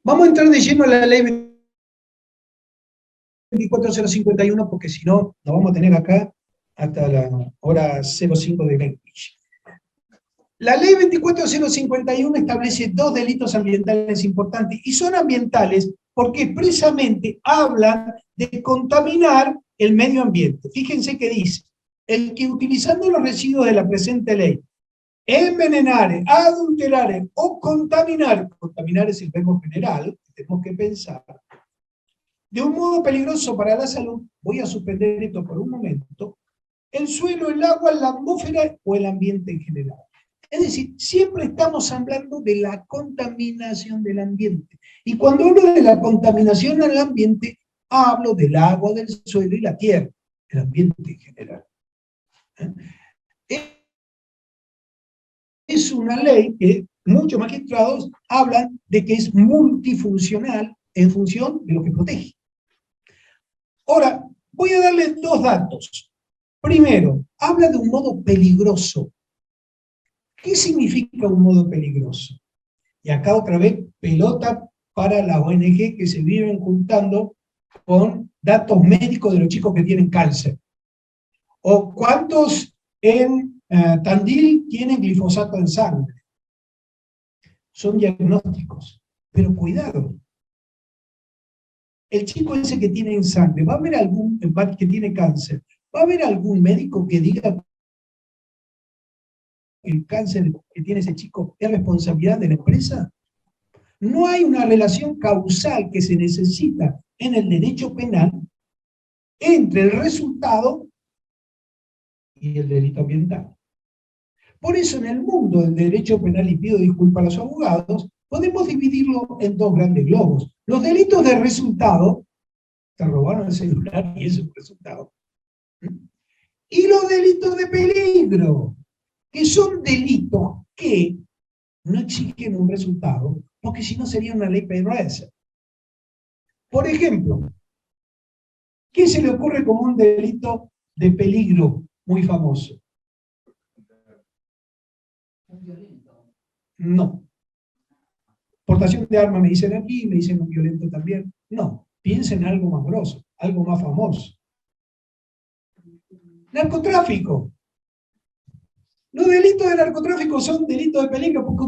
Vamos a entrar de lleno a la ley 24051, porque si no, nos vamos a tener acá hasta la hora 05 de Greenwich. La ley 24051 establece dos delitos ambientales importantes, y son ambientales porque expresamente hablan de contaminar el medio ambiente. Fíjense que dice: el que utilizando los residuos de la presente ley envenenar, adulterar o contaminar es el verbo general, que tenemos que pensar, de un modo peligroso para la salud, voy a suspender esto por un momento, el suelo, el agua, la atmósfera o el ambiente en general. Es decir, siempre estamos hablando de la contaminación del ambiente. Y cuando hablo de la contaminación del ambiente, hablo del agua, del suelo y la tierra, el ambiente en general. Es una ley que muchos magistrados hablan de que es multifuncional en función de lo que protege. Ahora, voy a darles dos datos. Primero, habla de un modo peligroso. ¿Qué significa un modo peligroso? Y acá otra vez, pelota para las ONG que se viven juntando con datos médicos de los chicos que tienen cáncer. O cuántos en Tandil tienen glifosato en sangre. Son diagnósticos, pero cuidado. El chico ese que tiene en sangre, ¿va a haber algún que tiene cáncer? ¿Va a haber algún médico que diga que el cáncer que tiene ese chico es responsabilidad de la empresa? No hay una relación causal que se necesita en el derecho penal entre el resultado y el delito ambiental. Por eso en el mundo del derecho penal, y pido disculpas a los abogados, podemos dividirlo en dos grandes globos. Los delitos de resultado, te robaron el celular y eso es un resultado. Y los delitos de peligro, que son delitos que no exigen un resultado, porque si no sería una ley perversa. Por ejemplo, ¿qué se le ocurre como un delito de peligro muy famoso? No. Portación de armas me dicen aquí, me dicen un violento también. No, piensen en algo más grosso, algo más famoso. Narcotráfico. Los delitos de narcotráfico son delitos de peligro porque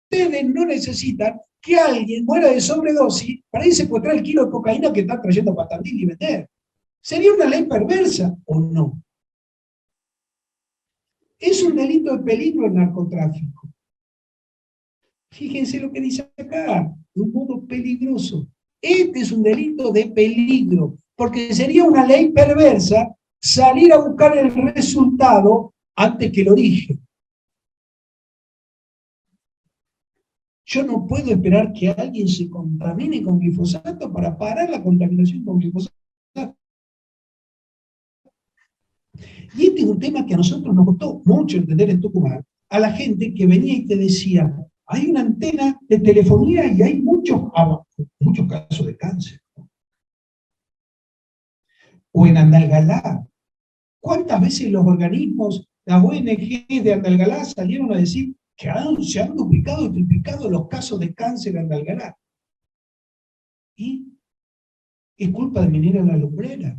ustedes no necesitan que alguien muera de sobredosis para ir a secuestrar el kilo de cocaína que está trayendo para Tandil y vender. ¿Sería una ley perversa o no? Es un delito de peligro el narcotráfico. Fíjense lo que dice acá, de un modo peligroso. Este es un delito de peligro, porque sería una ley perversa salir a buscar el resultado antes que el origen. Yo no puedo esperar que alguien se contamine con glifosato para parar la contaminación con glifosato. Y este es un tema que a nosotros nos costó mucho entender en Tucumán, a la gente que venía y te decía, hay una antena de telefonía y hay muchos casos de cáncer. O en Andalgalá. ¿Cuántas veces los organismos, las ONG de Andalgalá salieron a decir que se han duplicado y triplicado los casos de cáncer en Andalgalá? Y es culpa de Minera La Lumbrera.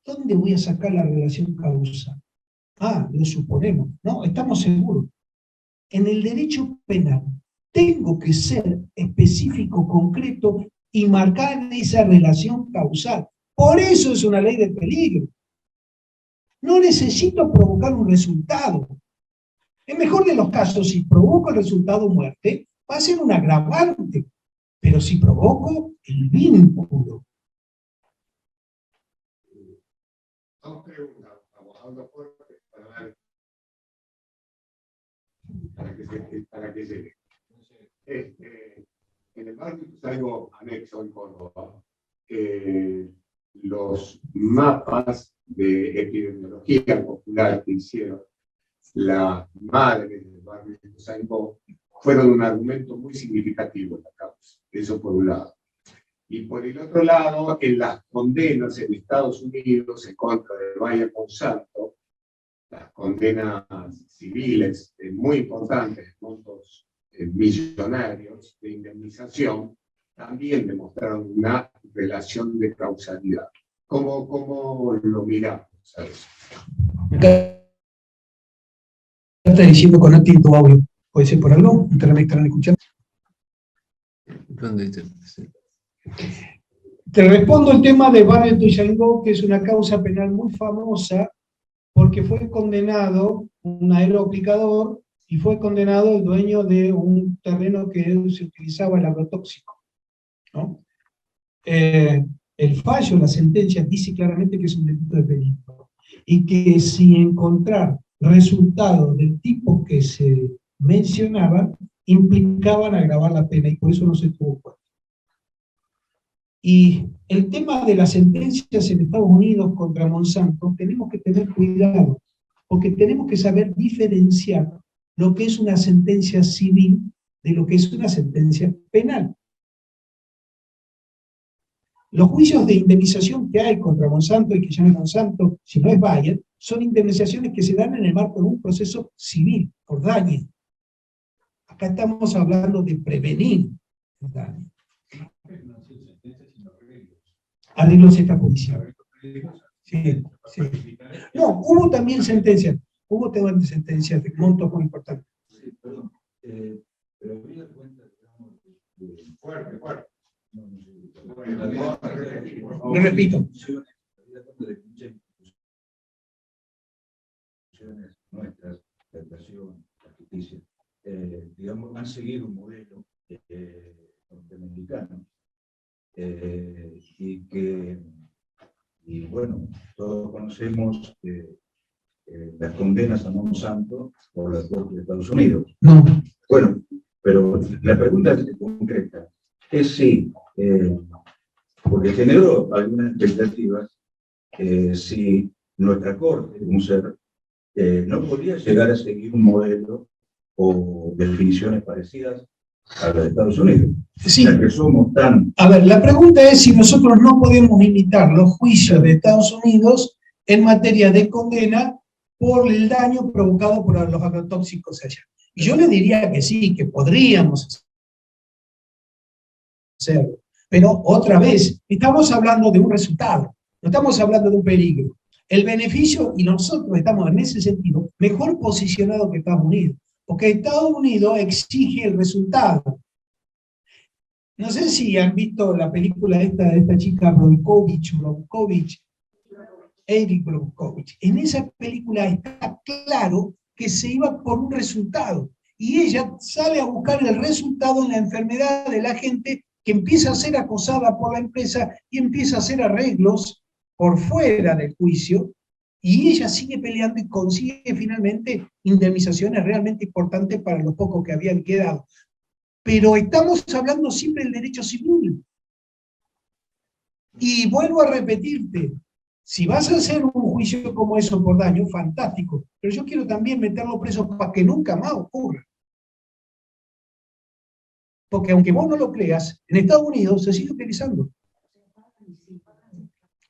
¿Dónde voy a sacar la relación causal? Ah, lo suponemos. No, estamos seguros. En el derecho penal tengo que ser específico, concreto y marcar esa relación causal. Por eso es una ley de peligro. No necesito provocar un resultado. En mejor de los casos, si provoco el resultado muerte, va a ser un agravante. Pero si provoco el vínculo. Dos preguntas, abogado Jorge, para que llegue. En el barrio es algo anexo en Córdoba. Los mapas de epidemiología popular que hicieron las madres del barrio de Ituzaingó fueron un argumento muy significativo en la causa. Eso por un lado. Y por el otro lado, en las condenas en Estados Unidos en contra de Bayer Monsanto, las condenas civiles muy importantes, montos millonarios de indemnización también demostraron una relación de causalidad. ¿Cómo lo miramos a eso? Está diciendo con tu audio. ¿Puede ser por algo? ¿Ustedes me estarán escuchando? Te respondo el tema de Barrio Ituzaingó, que es una causa penal muy famosa, porque fue condenado un aeroaplicador y fue condenado el dueño de un terreno que se utilizaba el agrotóxico, ¿no? El fallo, la sentencia, dice claramente que es un delito de peligro y que si encontrar resultados del tipo que se mencionaba, implicaban agravar la pena y por eso no se tuvo en cuenta. Y el tema de las sentencias en Estados Unidos contra Monsanto, tenemos que tener cuidado, porque tenemos que saber diferenciar lo que es una sentencia civil de lo que es una sentencia penal. Los juicios de indemnización que hay contra Monsanto, y que ya no es Monsanto, si no es Bayer, son indemnizaciones que se dan en el marco de un proceso civil, por daño. Acá estamos hablando de prevenir el daño. Arreglos extrajudiciales. Sí, sí. No, hubo también sentencias. Hubo también sentencias de montos muy importantes. Sí, perdón. Pero habría cuenta, digamos, fuerte. Lo repito. Nuestras, la educación, la justicia, digamos, han seguido un modelo norteamericano y bueno, todos conocemos las condenas a Monsanto por la Corte de Estados Unidos. No. Bueno, pero la pregunta concreta es si, porque generó algunas expectativas, si nuestra Corte, un ser, no podría llegar a seguir un modelo o definiciones parecidas a las de Estados Unidos. Sí. Ya que somos tan... A ver, la pregunta es si nosotros no podemos imitar los juicios de Estados Unidos en materia de condena por el daño provocado por los agrotóxicos allá. Y yo le diría que sí, que podríamos hacerlo. Pero otra vez, estamos hablando de un resultado, no estamos hablando de un peligro. El beneficio, y nosotros estamos en ese sentido mejor posicionados que Estados Unidos, porque Estados Unidos exige el resultado. No sé si han visto la película de esta chica Bromkovich, Eric Bromkovich. En esa película está claro que se iba por un resultado, y ella sale a buscar el resultado en la enfermedad de la gente que empieza a ser acosada por la empresa y empieza a hacer arreglos por fuera del juicio, y ella sigue peleando y consigue finalmente indemnizaciones realmente importantes para los pocos que habían quedado. Pero estamos hablando siempre del derecho civil. Y vuelvo a repetirte, si vas a hacer un juicio como eso por daño, fantástico, pero yo quiero también meterlo preso para que nunca más ocurra. Porque aunque vos no lo creas, en Estados Unidos se sigue utilizando.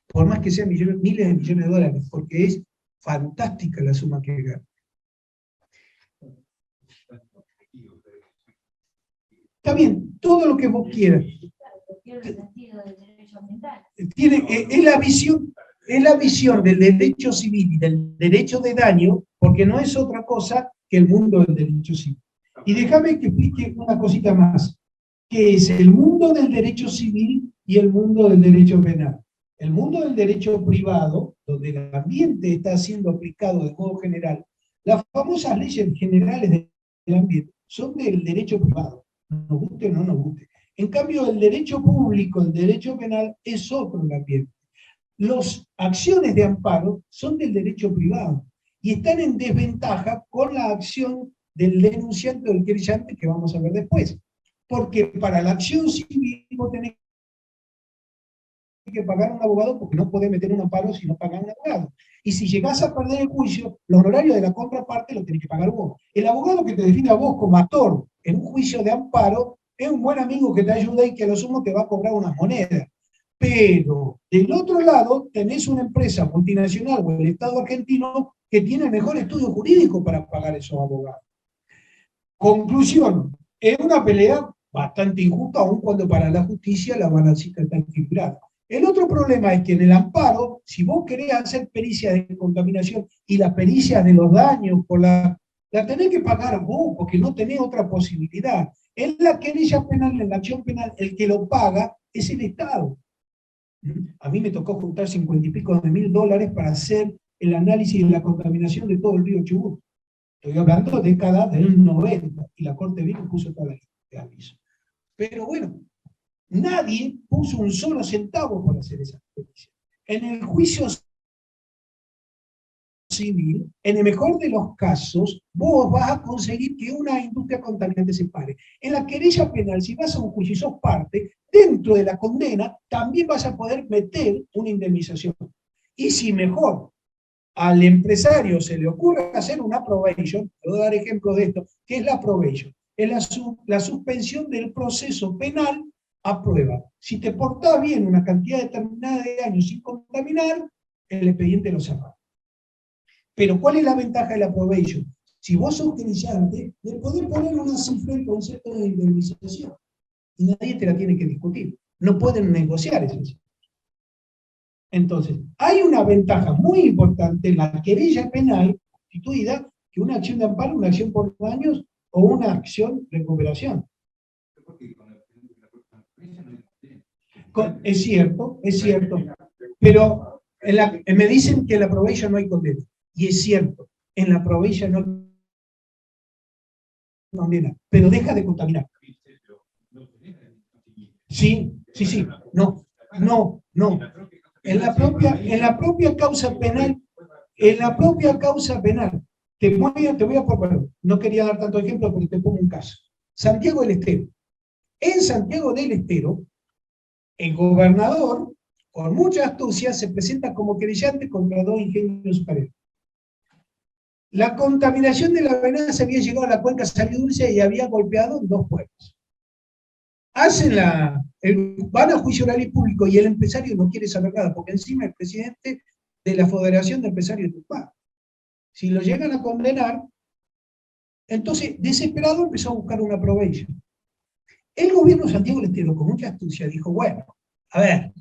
Por más que sean miles de millones de dólares, porque es fantástica la suma que gana. Está bien, todo lo que vos quieras. Es la visión del derecho civil y del derecho de daño, porque no es otra cosa que el mundo del derecho civil. Y déjame que explique una cosita más, que es el mundo del derecho civil y el mundo del derecho penal. El mundo del derecho privado, donde el ambiente está siendo aplicado de modo general, las famosas leyes generales del ambiente son del derecho privado, nos guste o no nos guste. En cambio, el derecho público, el derecho penal, es otro el ambiente. Las acciones de amparo son del derecho privado y están en desventaja con la acción del denunciante o del querellante, que vamos a ver después. Porque para la acción civil vos tenés que pagar un abogado, porque no podés meter un amparo si no pagas un abogado. Y si llegás a perder el juicio, los honorarios de la contraparte los tenés que pagar vos. El abogado que te define a vos como actor en un juicio de amparo es un buen amigo que te ayuda y que a lo sumo te va a cobrar unas monedas. Pero del otro lado tenés una empresa multinacional o el Estado argentino que tiene el mejor estudio jurídico para pagar esos abogados. Conclusión, Es una pelea bastante injusta, aun cuando para la justicia la balancita está equilibrada. El otro problema es que en el amparo, si vos querés hacer pericias de contaminación y las pericias de los daños, la tenés que pagar vos, porque no tenés otra posibilidad. En la querella penal, en la acción penal, el que lo paga es el Estado. A mí me tocó juntar 50 y pico de mil dólares para hacer el análisis de la contaminación de todo el río Chubut. Estoy hablando de década del 90, y la Corte vino y puso toda la de aviso. Pero bueno, nadie puso un solo centavo por hacer esa petición. En el juicio civil, en el mejor de los casos, vos vas a conseguir que una industria contaminante se pare. En la querella penal, si vas a un juicio y sos parte, dentro de la condena, también vas a poder meter una indemnización. Y si mejor al empresario se le ocurre hacer una probation, te voy a dar ejemplo de esto, ¿qué es la probation? Es la suspensión del proceso penal a prueba. Si te portás bien una cantidad determinada de años sin contaminar, el expediente lo cerrás. Pero ¿cuál es la ventaja de la probation? Si vos sos querellante, le podés poner una cifra en concepto de indemnización. Y nadie te la tiene que discutir. No pueden negociar eso. Entonces, hay una ventaja muy importante en la querella penal constituida que una acción de amparo, una acción por daños o una acción de recuperación. Es cierto, pero me dicen que en la probation no hay condena. Y es cierto, en la probation no hay condena, pero deja de contaminar. Sí, no. En la propia causa penal, te voy a poner, no quería dar tanto ejemplo, pero te pongo un caso. Santiago del Estero. En Santiago del Estero, el gobernador, con mucha astucia, se presenta como querellante contra 2 ingenios superiores. La contaminación de la venaza había llegado a la cuenca Salidulce y había golpeado en 2 pueblos. Van a juicio oral y público y el empresario no quiere saber nada, porque encima es presidente de la Federación de Empresarios de Tucumán. Si lo llegan a condenar, entonces, desesperado, empezó a buscar una probation. El gobierno de Santiago del Estero, con mucha astucia, dijo, bueno, a ver,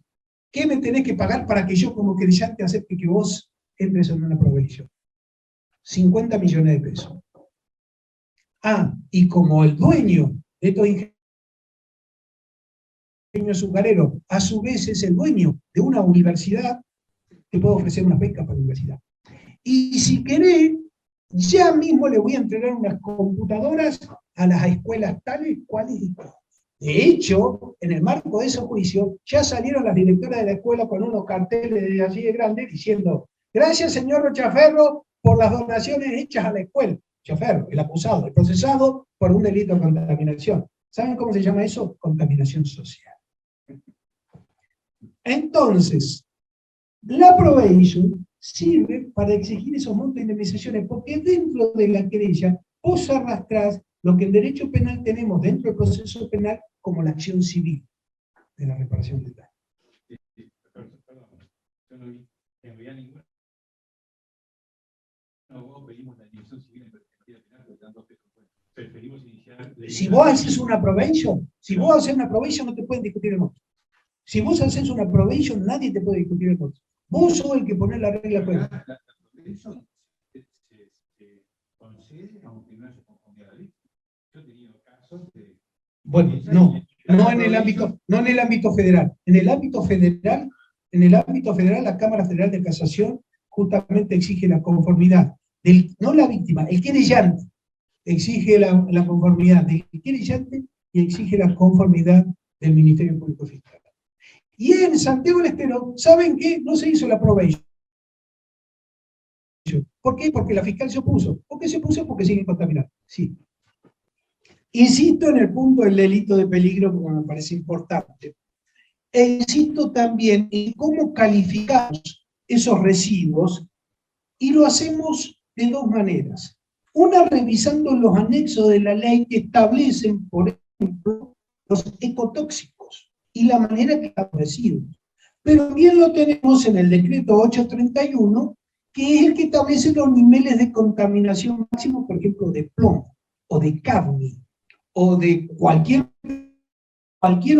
¿qué me tenés que pagar para que yo como querellante acepte que vos entres en una probation? 50 millones de pesos. Y como el dueño de estos ingenios azucareros, a su vez es el dueño de una universidad, te puedo ofrecer una beca para la universidad. Y si querés, ya mismo le voy a entregar unas computadoras a las escuelas tales, cuales y cuales. De hecho, en el marco de esos juicios, ya salieron las directoras de la escuela con unos carteles así de grandes diciendo, gracias señor Rochaferro por las donaciones hechas a la escuela. Rochaferro, el acusado, el procesado por un delito de contaminación. ¿Saben cómo se llama eso? Contaminación social. Entonces, la probation sirve para exigir esos montos de indemnizaciones, porque dentro de la querella vos arrastrás lo que en derecho penal tenemos dentro del proceso penal como la acción civil de la reparación del daño. Yo no vi en realidad ninguna. No, pedimos la indemnización civil en perspectiva penal, porque dan 2 pesos. Preferimos iniciar. Si vos haces una probation, no te pueden discutir el monto. Si vos haces una probation, nadie te puede discutir el monto. Vos sos el que pone la regla. La probation se concede aunque no se conforme a la ley. Yo he tenido casos de. Bueno, no en el ámbito federal. En el ámbito federal, la Cámara Federal de Casación justamente exige la conformidad no la víctima, el querellante exige la conformidad del querellante y exige la conformidad del Ministerio Público Fiscal. Y en Santiago del Estero, ¿saben qué? No se hizo la probation. ¿Por qué? Porque la fiscal se opuso. ¿Por qué se opuso? Porque siguen contaminando. Sí. Insisto en el punto del delito de peligro, porque me parece importante. E insisto también en cómo calificamos esos residuos, y lo hacemos de 2 maneras. Una, revisando los anexos de la ley que establecen, por ejemplo, los ecotóxicos y la manera que están residuos. Pero también lo tenemos en el decreto 831, que es el que establece los niveles de contaminación máximos, por ejemplo, de plomo o de cadmio. o de cualquier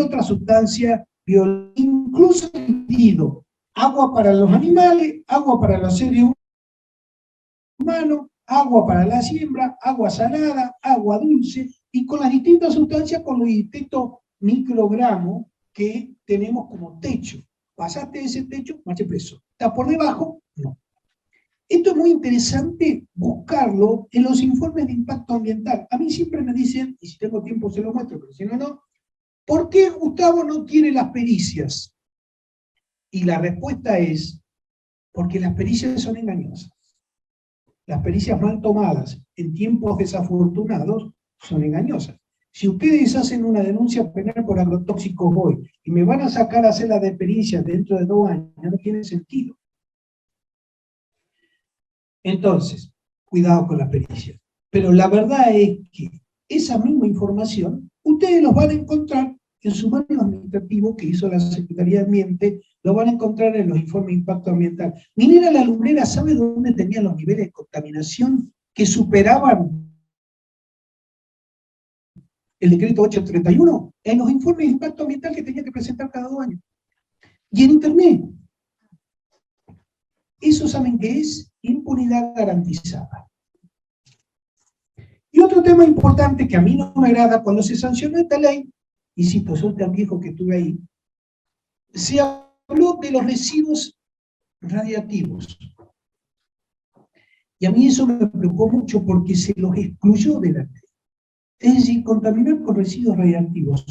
otra sustancia biológica, incluso sentido, agua para los animales, agua para los seres humanos, agua para la siembra, agua salada, agua dulce, y con las distintas sustancias, con los distintos microgramos que tenemos como techo. Pasaste ese techo, más preso. ¿Está por debajo? No. Esto es muy interesante buscarlo en los informes de impacto ambiental. A mí siempre me dicen, y si tengo tiempo se lo muestro, pero si no, no, ¿por qué Gustavo no quiere las pericias? Y la respuesta es, porque las pericias son engañosas. Las pericias mal tomadas en tiempos desafortunados son engañosas. Si ustedes hacen una denuncia penal por agrotóxicos hoy y me van a sacar a hacer la de pericia dentro de 2 años, no tiene sentido. Entonces, cuidado con las pericias. Pero la verdad es que esa misma información ustedes los van a encontrar en su manual administrativo que hizo la Secretaría de Ambiente, lo van a encontrar en los informes de impacto ambiental. Minera La Lumbrera, ¿sabe dónde tenían los niveles de contaminación que superaban el decreto 831? En los informes de impacto ambiental que tenía que presentar cada 2 años. Y en Internet. Eso saben que es impunidad garantizada. Y otro tema importante que a mí no me agrada, cuando se sancionó esta ley, insisto, soy tan viejo que estuve ahí, se habló de los residuos radiactivos. Y a mí eso me preocupó mucho porque se los excluyó de la ley. Es decir, contaminar con residuos radiactivos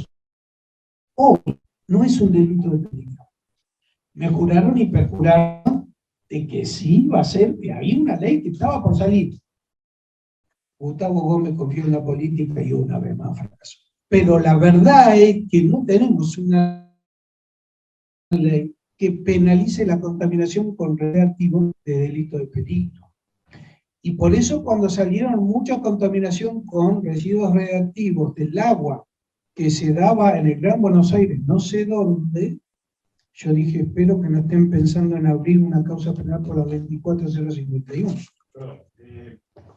hoy no es un delito de peligro. Me juraron y perjuraron de que sí iba a ser, que había una ley que estaba por salir. Gustavo Gómez confió en la política y una vez más fracasó. Pero la verdad es que no tenemos una ley que penalice la contaminación con radiactivos de delito de peligro. Y por eso cuando salieron mucha contaminación con residuos radiactivos del agua que se daba en el Gran Buenos Aires, no sé dónde, yo dije, espero que no estén pensando en abrir una causa penal por la 24051. Perdón,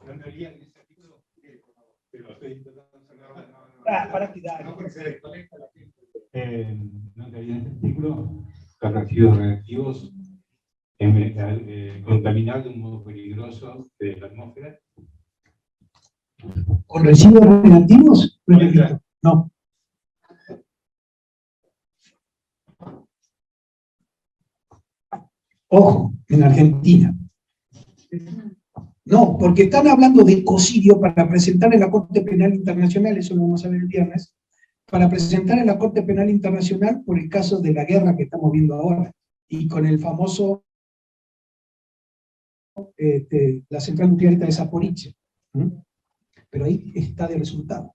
no leía en ese artículo, pero estoy intentando sacar. Para cuidar. No, porque se desconecta la gente. No leía en este artículo que los residuos reactivos contaminar de un modo peligroso de la atmósfera. ¿Con residuos radiactivos? No. Ojo, en Argentina. No, porque están hablando de ecocidio para presentar en la Corte Penal Internacional, eso lo vamos a ver el viernes, para presentar en la Corte Penal Internacional por el caso de la guerra que estamos viendo ahora, y con el famoso, la central nuclear de Zaporizhia. Pero ahí está de resultado.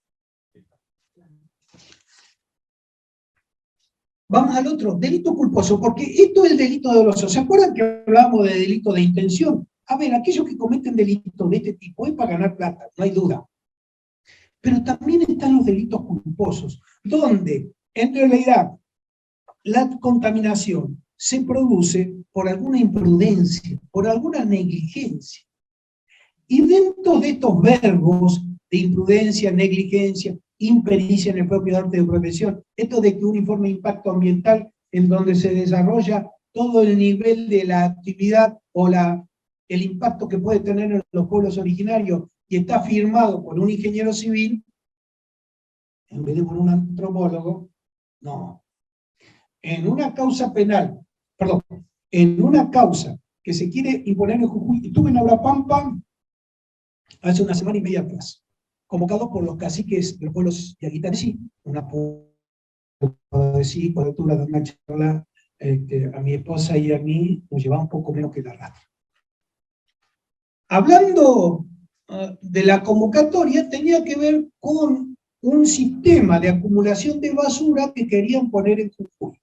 Vamos al otro, delito culposo, porque esto es el delito doloso. ¿Se acuerdan que hablábamos de delito de intención? A ver, aquellos que cometen delitos de este tipo es para ganar plata, no hay duda. Pero también están los delitos culposos, donde en realidad la contaminación se produce por alguna imprudencia, por alguna negligencia. Y dentro de estos verbos de imprudencia, negligencia, impericia en el propio arte de protección, esto de que un informe de impacto ambiental en donde se desarrolla todo el nivel de la actividad o el impacto que puede tener en los pueblos originarios y está firmado por un ingeniero civil, en vez de por un antropólogo, no. En una causa penal, perdón, en una causa que se quiere imponer en Jujuy, estuve en Abrapampa hace 1 semana y media atrás, convocado por los caciques de los pueblos yaguitanes, una cobertura de una charla, a mi esposa y a mí nos llevaba un poco menos que la rastra. Hablando de la convocatoria, tenía que ver con un sistema de acumulación de basura que querían poner en Jujuy.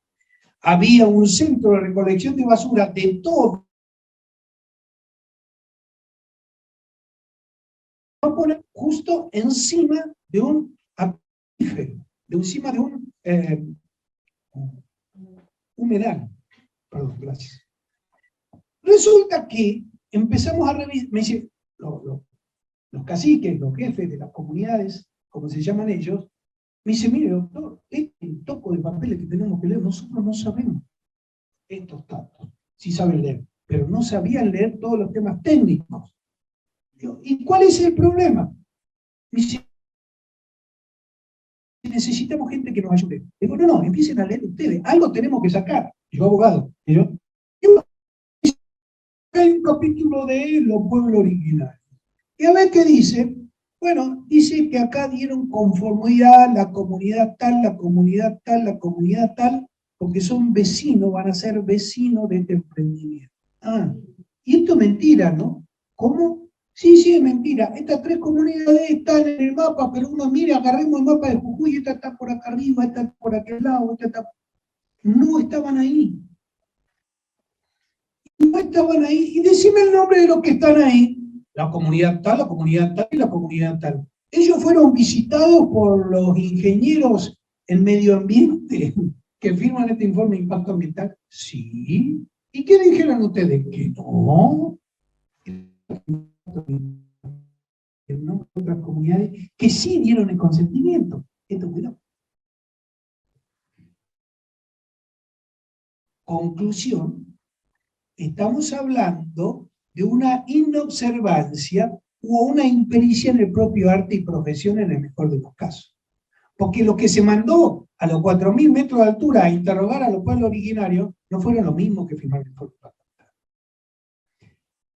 Había un centro de recolección de basura de todo, justo encima de un acuífero, encima de un humedal. Perdón, gracias. Resulta que empezamos a revisar, me dicen, los caciques, los jefes de las comunidades como se llaman ellos, me dice, mire doctor, este toco de papeles que tenemos que leer, nosotros no sabemos estos tantos, sí saben leer, pero no sabían leer todos los temas técnicos. Digo, ¿y cuál es el problema? Me dice, necesitamos gente que nos ayude. Digo, no, empiecen a leer ustedes, algo tenemos que sacar. Yo, abogado, y yo, hay un capítulo de los pueblos originarios. Y a ver qué dice. Bueno, dice que acá dieron conformidad la comunidad tal, la comunidad tal, la comunidad tal, porque son vecinos, van a ser vecinos de este emprendimiento. Ah, y esto es mentira, ¿no? ¿Cómo? Sí, es mentira. Estas 3 comunidades están en el mapa, pero uno mira, agarremos el mapa de Jujuy, esta está por acá arriba, esta está por aquel lado, esta está... No estaban ahí. No estaban ahí. Y decime el nombre de los que están ahí. La comunidad tal, la comunidad tal y la comunidad tal. Ellos fueron visitados por los ingenieros en medio ambiente que firman este informe de impacto ambiental. Sí. ¿Y qué dijeron ustedes? Que no. No, otras comunidades que sí dieron el consentimiento. Esto, cuidado. Conclusión, estamos hablando de una inobservancia o una impericia en el propio arte y profesión en el mejor de los casos. Porque lo que se mandó a los 4.000 metros de altura a interrogar a los pueblos originarios no fueron los mismos que firmaron el informe.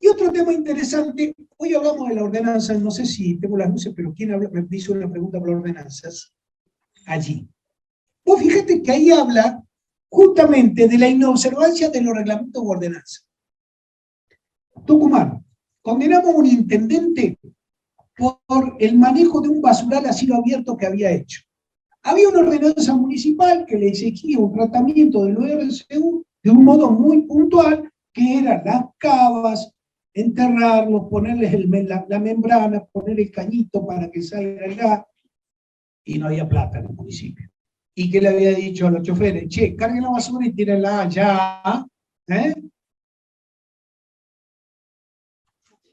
Y otro tema interesante, hoy hablamos de la ordenanza, no sé si tengo las luces, pero ¿quién habla? Me hizo una pregunta por las ordenanzas. Allí. Vos fíjate que ahí habla justamente de la inobservancia de los reglamentos o ordenanzas. Tucumán, condenamos a un intendente por el manejo de un basural a cielo abierto que había hecho. Había una ordenanza municipal que le exigía un tratamiento del ORCU de un modo muy puntual, que eran las cavas, enterrarlos, ponerles la membrana, poner el cañito para que salga el gas, y no había plata en el municipio. Y que le había dicho a los choferes, che, carguen la basura y tírenla allá,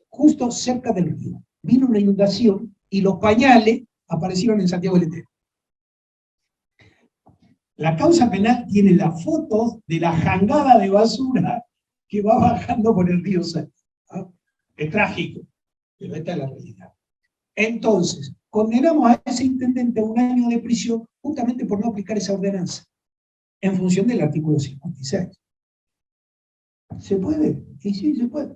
justo cerca del río. Vino una inundación y los pañales aparecieron en Santiago del Estero. La causa penal tiene las fotos de la jangada de basura que va bajando por el río Salto. ¿Ah? Es trágico, pero esta es la realidad. Entonces, condenamos a ese intendente a 1 año de prisión justamente por no aplicar esa ordenanza, en función del artículo 56. ¿Se puede? Y sí, se puede.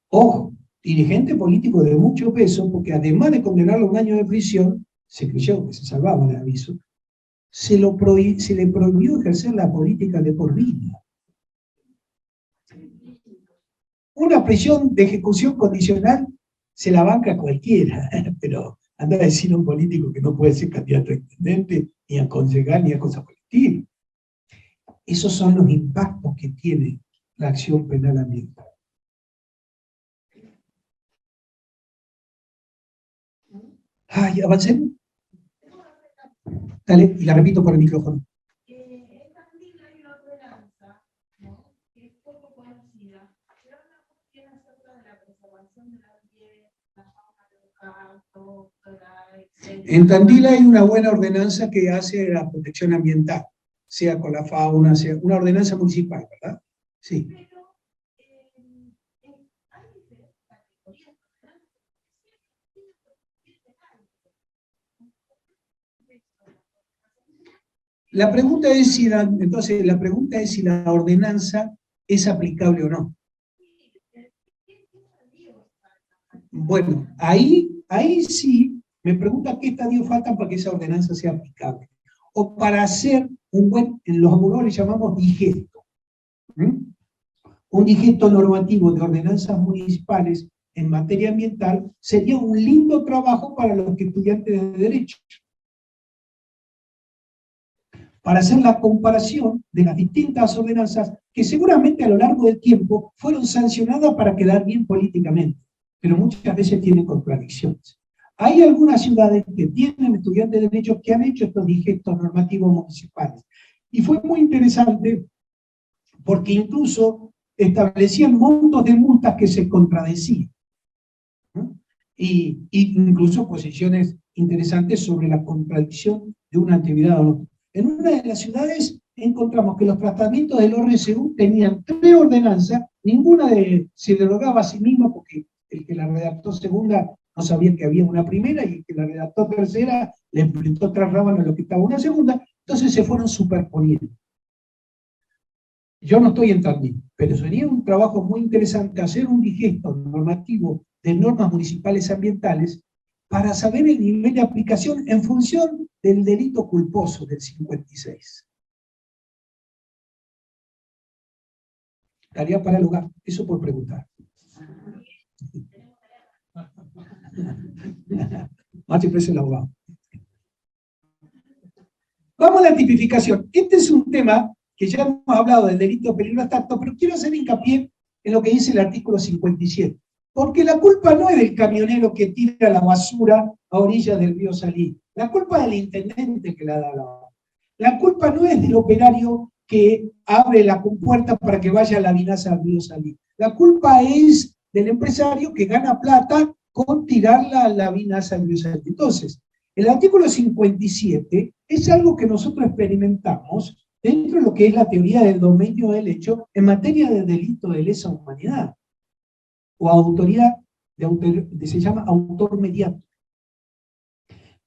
Ojo, dirigente político de mucho peso, porque además de condenarlo a 1 año de prisión, se creyó que se salvaba de aviso, se le prohibió ejercer la política de por vida. Una prisión de ejecución condicional se la banca cualquiera, pero anda a decir a un político que no puede ser candidato a intendente, ni a concejal, ni a cosa por el estilo. Esos son los impactos que tiene la acción penal ambiental. Ay, avancemos. Dale, y la repito por el micrófono. En Tandil hay una ordenanza, ¿no?, que es poco conocida, pero habla muy bien acerca de la preservación del ambiente, la fauna local, autóctona, etc. En Tandil hay una buena ordenanza que hace la protección ambiental, sea con la fauna, sea una ordenanza municipal, ¿verdad? Sí. Pero hay diferentes categorías de ordenanzas. La pregunta es si entonces la pregunta es si la ordenanza es aplicable o no. Bueno, ahí sí me pregunta qué estadios faltan para que esa ordenanza sea aplicable. O para hacer un buen, en los abogados le llamamos digesto. Un digesto normativo de ordenanzas municipales en materia ambiental sería un lindo trabajo para los estudiantes de Derecho, para hacer la comparación de las distintas ordenanzas que seguramente a lo largo del tiempo fueron sancionadas para quedar bien políticamente, pero muchas veces tienen contradicciones. Hay algunas ciudades que tienen estudiantes de Derecho que han hecho estos digestos normativos municipales. Y fue muy interesante porque incluso establecían montos de multas que se contradecían, ¿no? y incluso posiciones interesantes sobre la contradicción de una actividad o no. En una de las ciudades encontramos que los tratamientos del ORSU tenían 3 ordenanzas, ninguna se derogaba a sí misma porque el que la redactó segunda no sabía que había una primera y el que la redactó tercera le implementó 3 rábanos lo que estaba una segunda, entonces se fueron superponiendo. Yo no estoy entrando, pero sería un trabajo muy interesante hacer un digesto normativo de normas municipales ambientales para saber el nivel de aplicación en función del delito culposo del 56. Tarea para el hogar, eso por preguntar. Macho preso el abogado. Vamos a la tipificación. Este es un tema que ya hemos hablado del delito de peligro abstracto, pero quiero hacer hincapié en lo que dice el artículo 57. Porque la culpa no es del camionero que tira la basura a orillas del río Salí. La culpa es del intendente que la da la basura. La culpa no es del operario que abre la compuerta para que vaya la vinaza al río Salí. La culpa es del empresario que gana plata con tirar la vinaza al río Salí. Entonces, el artículo 57 es algo que nosotros experimentamos dentro de lo que es la teoría del dominio del hecho en materia de delito de lesa humanidad o autoridad, se llama autor mediato.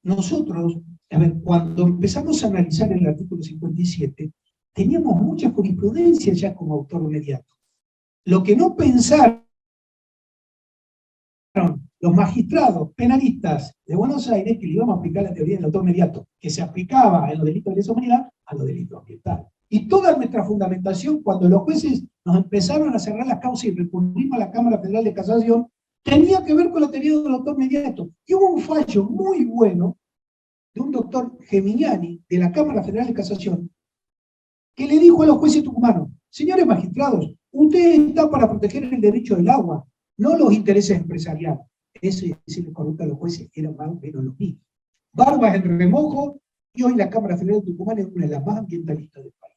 Nosotros, a ver, cuando empezamos a analizar el artículo 57, teníamos mucha jurisprudencia ya como autor mediato. Lo que no pensaron los magistrados penalistas de Buenos Aires que le íbamos a aplicar la teoría del autor mediato, que se aplicaba en los delitos de lesa humanidad a los delitos ambientales. Y toda nuestra fundamentación, cuando los jueces nos empezaron a cerrar las causas y recurrimos a la Cámara Federal de Casación, tenía que ver con la teoría del autor mediato. Y hubo un fallo muy bueno de un doctor Geminiani de la Cámara Federal de Casación, que le dijo a los jueces tucumanos: señores magistrados, ustedes están para proteger el derecho del agua, no los intereses empresariales. Eso es decirle corrupto a los jueces, era más o menos lo mismo. Barbas en remojo, y hoy la Cámara Federal de Tucumán es una de las más ambientalistas del país.